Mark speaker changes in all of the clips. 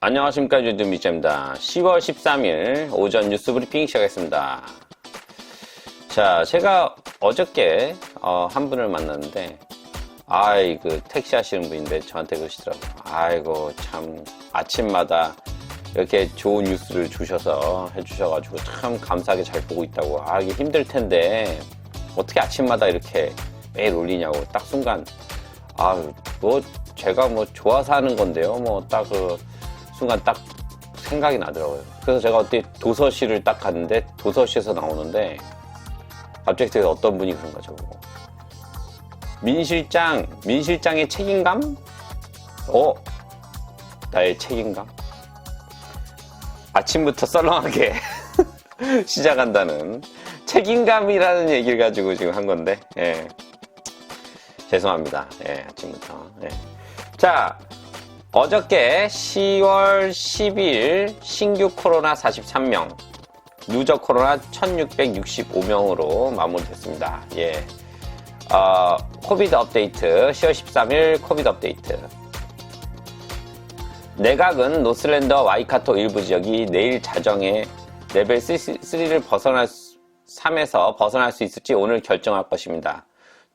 Speaker 1: 안녕하십니까, 유튜브 미자입니다. 10월 13일 오전 뉴스 브리핑 시작하겠습니다. 자, 제가 어저께 한 분을 만났는데 택시 하시는 분인데 저한테 그러시더라고요. 아이고 참 아침마다 이렇게 좋은 뉴스를 해주셔가지고 참 감사하게 잘 보고 있다고. 이게 힘들 텐데 어떻게 아침마다 이렇게 매일 올리냐고. 딱 순간 제가 좋아서 하는 건데요. 순간 딱 생각이 나더라고요. 그래서 제가 어떻게 도서실을 딱 갔는데 도서실에서 나오는데 갑자기 되게 어떤 분이 그런 거죠. 민실장의 책임감? 나의 책임감? 아침부터 썰렁하게 시작한다는 책임감이라는 얘기를 가지고 지금 한 건데, 죄송합니다. 아침부터. 자, 어저께 10월 10일 신규 코로나 43명, 누적 코로나 1665명으로 마무리됐습니다. 코비드 업데이트, 10월 13일 코비드 업데이트. 내각은 노슬랜드와 와이카토 일부 지역이 내일 자정에 레벨 3를 3에서 벗어날 수 있을지 오늘 결정할 것입니다.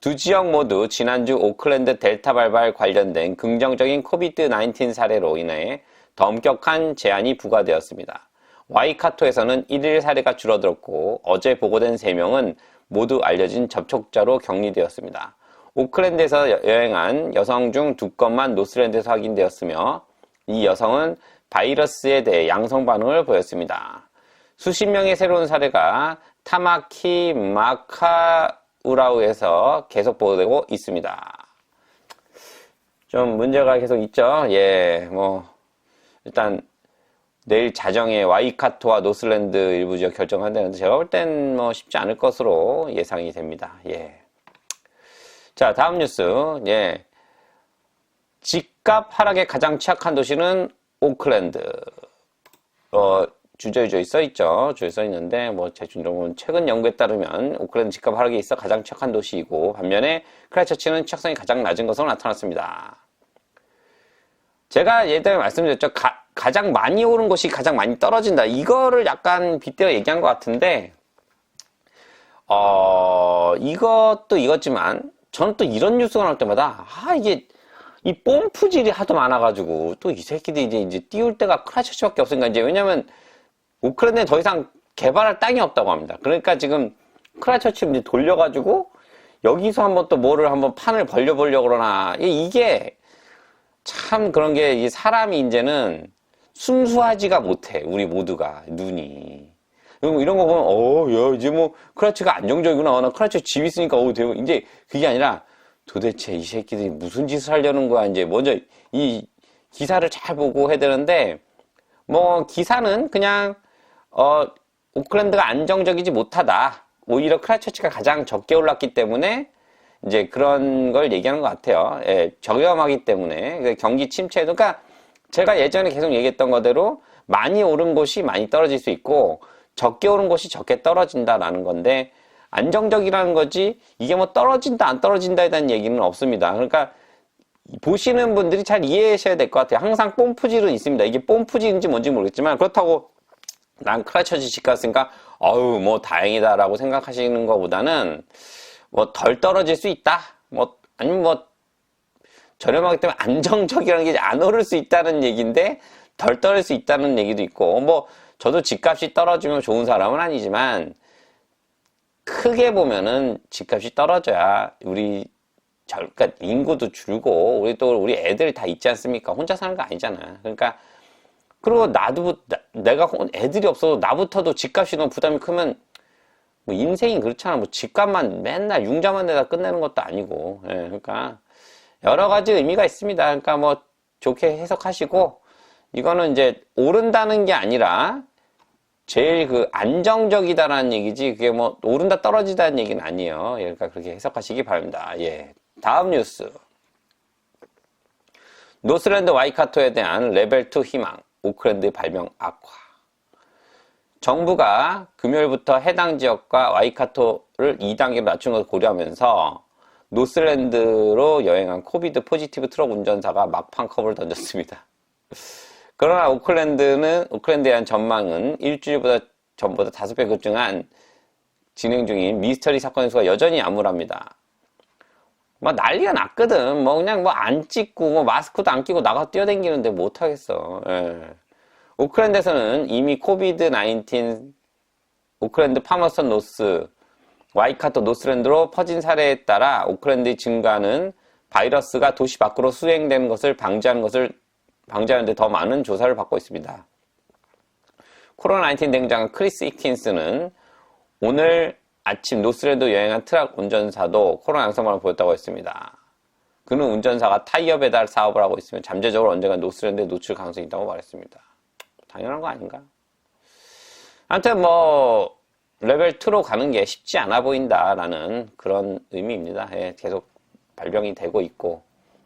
Speaker 1: 두 지역 모두 지난주 오클랜드 델타 발발 관련된 긍정적인 코비드-19 사례로 인해 더 엄격한 제한이 부과되었습니다. 와이카토에서는 1일 사례가 줄어들었고 어제 보고된 3명은 모두 알려진 접촉자로 격리되었습니다. 오클랜드에서 여행한 여성 중 2건만 노슬랜드에서 확인되었으며 이 여성은 바이러스에 대해 양성 반응을 보였습니다. 수십 명의 새로운 사례가 타마키 마카우라우에서 계속 보고되고 있습니다. 좀 문제가 계속 있죠. 일단 내일 자정에 와이카토와 노슬랜드 일부 지역 결정한다는데 제가 볼 땐 쉽지 않을 것으로 예상이 됩니다. 자, 다음 뉴스. 집값 하락에 가장 취약한 도시는 오클랜드. 주저주저 써있죠. 주에 써있는데, 최근 연구에 따르면 오클랜드 집값 하락에 있어 가장 취약한 도시이고, 반면에 크라이처치는 취약성이 가장 낮은 것으로 나타났습니다. 제가 예전에 말씀드렸죠. 가장 많이 오른 곳이 가장 많이 떨어진다. 이거를 약간 빗대어 얘기한 것 같은데, 이것도 이거지만, 저는 또 이런 뉴스가 나올 때마다, 이 뽐프질이 하도 많아가지고, 또 이 새끼들이 이제 띄울 때가 크라이처치밖에 없으니까, 왜냐면, 오클랜드에 더 이상 개발할 땅이 없다고 합니다. 그러니까 지금 크라이처치를 돌려가지고, 여기서 한번 또 한번 판을 벌려보려고 그러나, 이게, 참 그런 게, 이 사람이 이제는 순수하지가 못해. 우리 모두가, 눈이. 이런 거 보면, 이제 크라이처치가 안정적이구나. 나 크라이처치 집 있으니까, 대박. 이제 그게 아니라, 도대체 이 새끼들이 무슨 짓을 하려는 거야. 이제 먼저 이 기사를 잘 보고 해야 되는데, 기사는 그냥, 오클랜드가 안정적이지 못하다. 오히려 크라이처치가 가장 적게 올랐기 때문에, 이제 그런 걸 얘기하는 것 같아요. 저렴하기 때문에. 경기 침체도, 그러니까 제가 예전에 계속 얘기했던 거대로 많이 오른 곳이 많이 떨어질 수 있고, 적게 오른 곳이 적게 떨어진다라는 건데, 안정적이라는 거지, 이게 떨어진다, 안 떨어진다에 대한 얘기는 없습니다. 그러니까, 보시는 분들이 잘 이해하셔야 될 것 같아요. 항상 뽐프질은 있습니다. 이게 뽐프질인지 뭔지 모르겠지만, 그렇다고, 난 크라이처치 집 갔으니까, 다행이다라고 생각하시는 것보다는, 덜 떨어질 수 있다? 아니면 저렴하기 때문에 안정적이라는 게 안 오를 수 있다는 얘기인데, 덜 떨어질 수 있다는 얘기도 있고, 저도 집값이 떨어지면 좋은 사람은 아니지만, 크게 보면은 집값이 떨어져야 그러니까 인구도 줄고, 우리 애들 다 있지 않습니까? 혼자 사는 거 아니잖아. 그러니까, 그리고 내가 애들이 없어도 나부터도 집값이 너무 부담이 크면, 인생이 그렇잖아. 집값만 맨날 융자만 내다 끝내는 것도 아니고. 그러니까, 여러 가지 의미가 있습니다. 그러니까 좋게 해석하시고, 이거는 이제 오른다는 게 아니라, 제일 안정적이다라는 얘기지, 그게 오른다 떨어지다는 얘기는 아니에요. 그러니까 그렇게 해석하시기 바랍니다. 다음 뉴스. 노슬랜드 와이카토에 대한 레벨 2 희망, 오클랜드 발명 악화. 정부가 금요일부터 해당 지역과 와이카토를 2단계로 낮춘 것을 고려하면서 노슬랜드로 여행한 코비드 포지티브 트럭 운전사가 막판 컵을 던졌습니다. 그러나 오클랜드에 대한 전망은 일주일보다 전보다 5배 급증한 진행 중인 미스터리 사건의 수가 여전히 암울합니다. 뭐 난리가 났거든. 뭐 그냥 뭐 안 찍고 뭐 마스크도 안 끼고 나가 뛰어다니는데 뭐 어떡하겠어. 예. 오클랜드에서는 이미 코비드-19 오클랜드 파머슨 노스, 와이카토 노스랜드로 퍼진 사례에 따라 오클랜드의 증가는 바이러스가 도시 밖으로 수행되는 것을 방지하는 데 더 많은 조사를 받고 있습니다. 코로나19 대응자인 크리스 이킨스는 오늘 아침 노스랜드 여행한 트럭 운전사도 코로나 양성반응을 보였다고 했습니다. 그는 운전사가 타이어 배달 사업을 하고 있으며 잠재적으로 언젠가 노스랜드에 노출 가능성이 있다고 말했습니다. 당연한 거 아닌가? 아무튼 뭐 레벨 2로 가는 게 쉽지 않아 보인다라는 그런 의미입니다. 예, 계속 발병이 되고 있고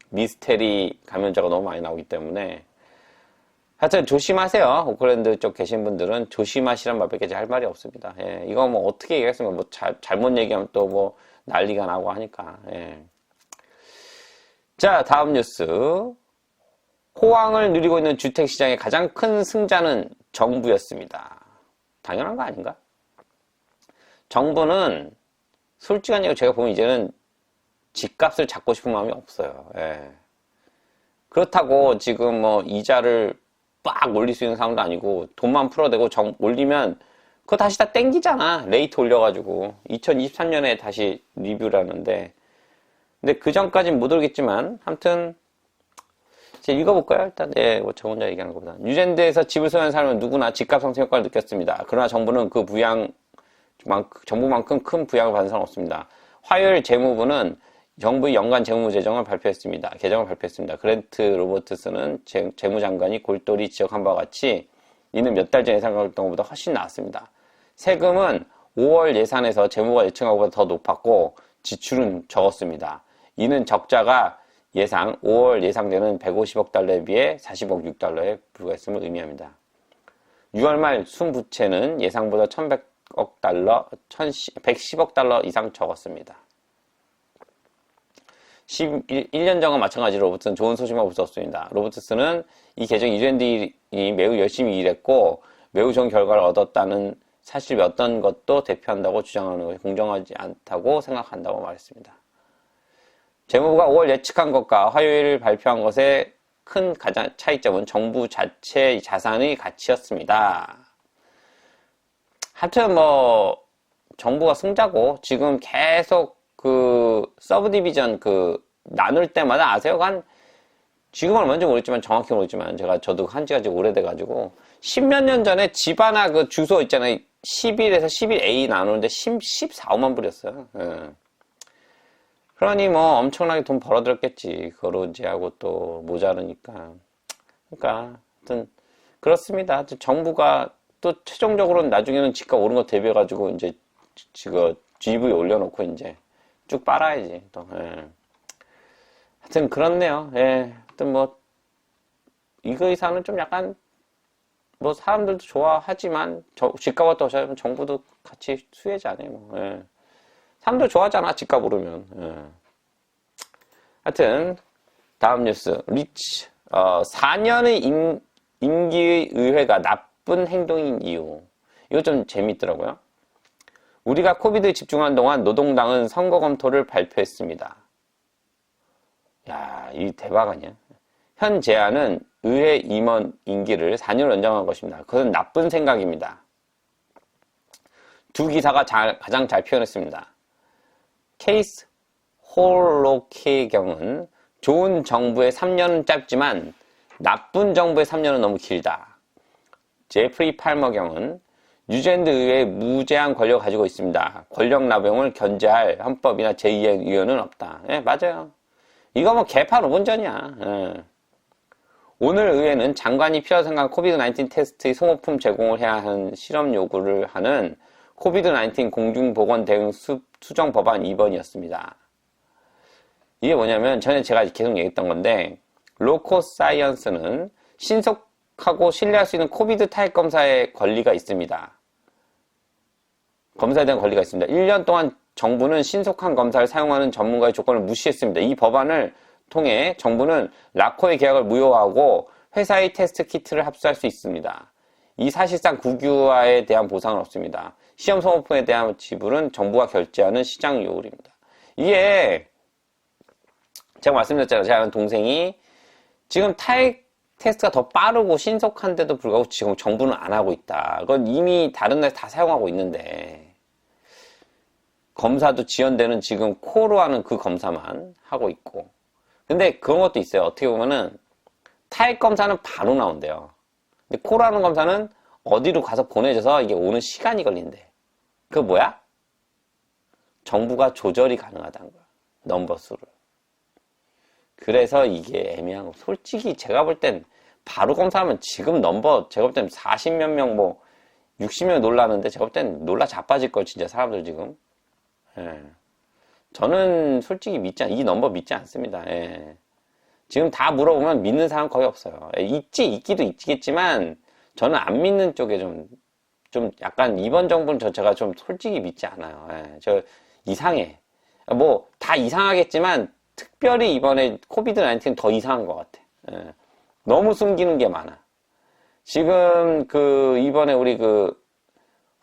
Speaker 1: 미스테리 감염자가 너무 많이 나오기 때문에 하여튼 조심하세요. 오클랜드 쪽 계신 분들은 조심하시란 말밖에 할 말이 없습니다. 예, 이거 뭐 어떻게 얘기했습니까? 뭐 잘못 얘기하면 또 뭐 난리가 나고 하니까. 예. 자, 다음 뉴스. 호황을 누리고 있는 주택시장의 가장 큰 승자는 정부였습니다. 당연한 거 아닌가? 정부는 솔직한 얘기 제가 보면 이제는 집값을 잡고 싶은 마음이 없어요. 예. 그렇다고 지금 뭐 이자를 빡 올릴 수 있는 상황도 아니고 돈만 풀어대고 올리면 그거 다시 다 땡기잖아. 레이트 올려가지고 2023년에 다시 리뷰를 하는데 근데 그 전까진 못 오겠지만 아무튼 제가 읽어볼까요? 일단 예, 뭐 저 혼자 얘기하는 것보다 뉴질랜드에서 집을 소유한 사람은 누구나 집값 상승 효과를 느꼈습니다. 그러나 정부는 정부만큼 큰 부양을 받은 사람은 없습니다. 화요일 재무부는 정부의 연간 재무 재정을 발표했습니다. 개정을 발표했습니다. 그랜트 로버트스는 재무장관이 골똘히 지적한 바와 같이 이는 몇 달 전 예상했던 것보다 훨씬 나았습니다. 세금은 5월 예산에서 재무가 예측한 것보다 더 높았고 지출은 적었습니다. 이는 적자가 5월 예상되는 150억 달러에 비해 40억 6달러에 불과했음을 의미합니다. 6월 말 순부채는 예상보다 110억 달러 이상 적었습니다. 1년 전과 마찬가지로 로버트스는 좋은 소식만 볼 수 없습니다. 로버트스는 이 개정 뉴질랜드인이 매우 열심히 일했고 매우 좋은 결과를 얻었다는 사실 어떤 것도 대표한다고 주장하는 것이 공정하지 않다고 생각한다고 말했습니다. 재무부가 5월 예측한 것과 화요일 발표한 것의 큰 가장 차이점은 정부 자체 자산의 가치였습니다. 하여튼 뭐 정부가 승자고 지금 계속 서브 디비전 나눌 때마다 아세요? 지금은 얼마인지 모르겠지만 정확히 모르겠지만 저도 한 지가 오래돼가지고 10몇 년 전에 집 하나 주소 있잖아요. 11에서 11A 나누는데 14, 5만 불이었어요. 예. 그러니 뭐 엄청나게 돈 벌어들였겠지. 그거로 이제 하고 또 모자르니까. 그러니까 하여튼 그렇습니다. 정부가 또 최종적으로는 나중에는 집값 오른 거 대비해가지고 이제 지금 GV 올려놓고 이제 쭉 빨아야지 또. 예. 하여튼 그렇네요. 예. 하여튼 뭐 이거 이사는 좀 약간 뭐 사람들도 좋아하지만 집값 또 정부도 같이 수혜자네 뭐. 예. 사람들 좋아하잖아 집값 오르면. 예. 하여튼 다음 뉴스. 4년의 임기의 의회가 나쁜 행동인 이유. 이거 좀 재밌더라고요. 우리가 코비드에 집중한 동안 노동당은 선거 검토를 발표했습니다. 야, 이 대박 아니야? 현 제안은 의회 임원 임기를 4년 연장한 것입니다. 그것은 나쁜 생각입니다. 두 기사가 가장 잘 표현했습니다. 케이스 홀로케의 경우는 좋은 정부의 3년은 짧지만 나쁜 정부의 3년은 너무 길다. 제프리 팔머 경우는 뉴질랜드 의회에 무제한 권력을 가지고 있습니다. 권력 남용을 견제할 헌법이나 제2의 의원은 없다. 예, 맞아요. 이거 뭐 개판 5분전이야. 예. 오늘 의회는 장관이 필요하다고 생각한 코비드-19 테스트의 소모품 제공을 해야 하는 실험 요구를 하는 코비드-19 공중보건 대응 수정 법안 2번이었습니다. 이게 뭐냐면 전에 제가 계속 얘기했던 건데 로코 사이언스는 신속하고 신뢰할 수 있는 코비드 타입 검사의 권리가 있습니다. 검사에 대한 권리가 있습니다. 1년 동안 정부는 신속한 검사를 사용하는 전문가의 조건을 무시했습니다. 이 법안을 통해 정부는 라코의 계약을 무효화하고 회사의 테스트 키트를 합수할 수 있습니다. 이 사실상 국유화에 대한 보상은 없습니다. 시험 소모품에 대한 지불은 정부가 결제하는 시장 요율입니다. 이게 제가 말씀드렸잖아요. 제가 아는 동생이 지금 타액 테스트가 더 빠르고 신속한데도 불구하고 지금 정부는 안 하고 있다. 그건 이미 다른 나라에서 다 사용하고 있는데 검사도 지연되는 지금 코로 하는 그 검사만 하고 있고, 근데 그런 것도 있어요. 어떻게 보면은 타액 검사는 바로 나온대요. 근데 코로 하는 검사는 어디로 가서 보내줘서 이게 오는 시간이 걸린대. 그거 뭐야? 정부가 조절이 가능하다는 거야. 넘버 수를. 그래서 이게 애매한 거. 솔직히 제가 볼 땐 바로 검사하면 지금 넘버 제가 볼 땐 40몇 명 뭐 60명 놀라는데 제가 볼 땐 놀라 자빠질 걸 진짜 사람들 지금. 예. 저는 솔직히 이 넘버 믿지 않습니다. 예. 지금 다 물어보면 믿는 사람 거의 없어요. 예, 있기도 있겠지만 저는 안 믿는 쪽에 좀 약간 이번 정부는 제가 좀 솔직히 믿지 않아요. 예. 저 이상해. 뭐 다 이상하겠지만 특별히 이번에 코비드-19는 더 이상한 것 같아. 예. 너무 숨기는 게 많아. 지금 이번에 우리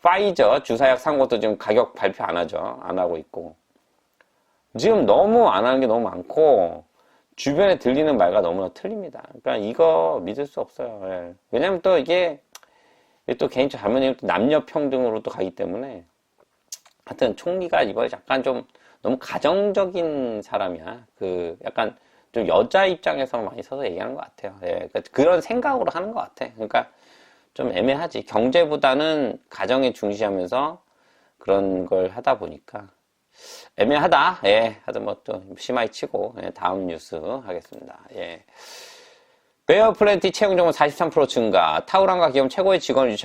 Speaker 1: 파이저 주사약 산 것도 지금 가격 발표 안 하죠. 안 하고 있고. 지금 너무 안 하는 게 너무 많고, 주변에 들리는 말과 너무나 틀립니다. 그러니까 이거 믿을 수 없어요. 예. 왜냐면 또 이게 또 개인적 잘못이면 또 남녀 평등으로 또 가기 때문에. 하여튼 총리가 이번에 약간 좀 너무 가정적인 사람이야. 약간 좀 여자 입장에서 많이 서서 얘기하는 것 같아요. 예. 그러니까 그런 생각으로 하는 것 같아. 그러니까 좀 애매하지. 경제보다는 가정에 중시하면서 그런 걸 하다 보니까 애매하다. 예. 하여튼 뭐 또 심하게 치고, 예. 다음 뉴스 하겠습니다. 예. 베어 플랜티 채용 정원 43% 증가. 타우랑과 기업 최고의 직원을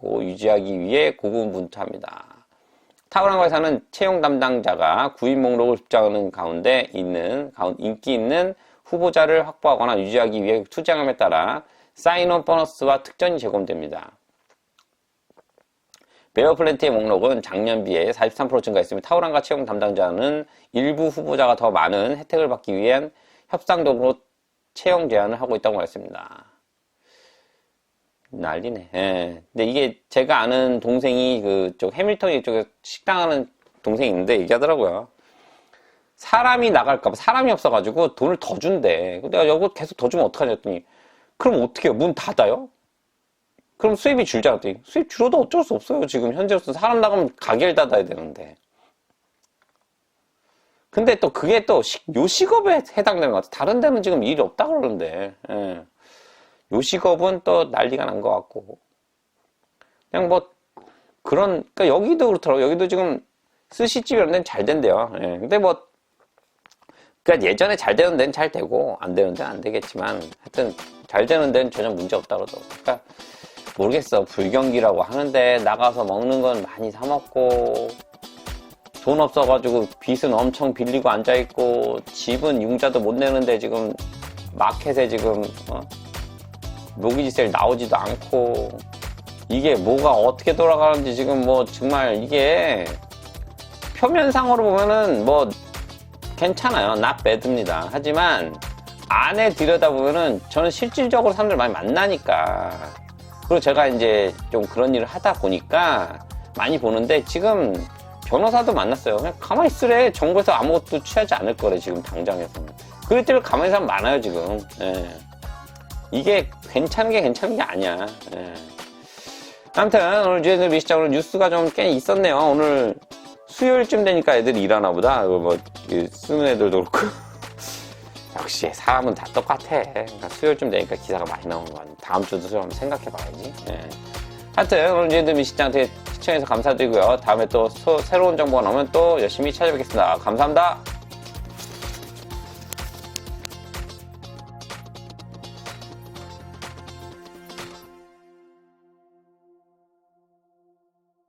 Speaker 1: 유지하기 위해 고군분투합니다. 타우랑과 회사는 채용 담당자가 구인 목록을 입장하는 가운데 인기 있는 후보자를 확보하거나 유지하기 위해 투쟁함에 따라 사인온 보너스와 특전이 제공됩니다. 베어 플랜티의 목록은 작년 비해 43% 증가했으며 타우랑과 채용 담당자는 일부 후보자가 더 많은 혜택을 받기 위한 협상적으로 채용 제안을 하고 있다고 말했습니다. 난리네. 예. 근데 이게 제가 아는 동생이 그쪽 해밀턴 이쪽에 식당 하는 동생이 있는데 얘기하더라고요. 사람이 나갈까봐 사람이 없어가지고 돈을 더 준대. 내가 이거 계속 더 주면 어떡하냐 했더니 그럼 어떻게 해요? 문 닫아요? 그럼 수입이 줄잖아. 했더니 수입 줄어도 어쩔 수 없어요. 지금 현재로서 사람 나가면 가게를 닫아야 되는데. 근데 또 그게 또 요식업에 해당되는 것 같아. 다른 데는 지금 일이 없다 그러는데. 예. 요식업은 또 난리가 난 것 같고. 그냥 뭐, 그러니까 여기도 그렇더라고요. 여기도 지금 스시집 이런 데는 잘 된대요. 예. 근데 뭐, 그니까 예전에 잘 되는 데는 잘 되고, 안 되는 데는 안 되겠지만, 하여튼, 잘 되는 데는 전혀 문제 없다 그러더라고요. 그러니까, 모르겠어. 불경기라고 하는데, 나가서 먹는 건 많이 사먹고, 돈 없어가지고 빚은 엄청 빌리고 앉아있고, 집은 융자도 못 내는데 지금, 마켓에 지금, 모기지 세일 나오지도 않고, 이게 뭐가 어떻게 돌아가는지 지금 뭐 정말 이게 표면상으로 보면은 뭐 괜찮아요. not bad입니다. 하지만 안에 들여다보면은 저는 실질적으로 사람들 많이 만나니까, 그리고 제가 이제 좀 그런 일을 하다 보니까 많이 보는데 지금 변호사도 만났어요. 그냥 가만히 있으래. 정부에서 아무것도 취하지 않을 거래 지금 당장에서는. 그럴 때를 가만히 사람 많아요 지금. 예. 이게 괜찮은 게 아니야. 예. 아무튼 오늘 주제는 미시장으로 뉴스가 좀 꽤 있었네요. 오늘 수요일쯤 되니까 애들이 일하나 보다. 뭐 쓰는 애들도 그렇고. 역시 사람은 다 똑같아. 그러니까 수요일쯤 되니까 기사가 많이 나오는 거 아니야. 다음 주도 좀 생각해봐야지. 예. 하여튼 오늘 주제는 미시장 시청해서 감사드리고요. 다음에 또 새로운 정보가 나오면 또 열심히 찾아뵙겠습니다. 감사합니다.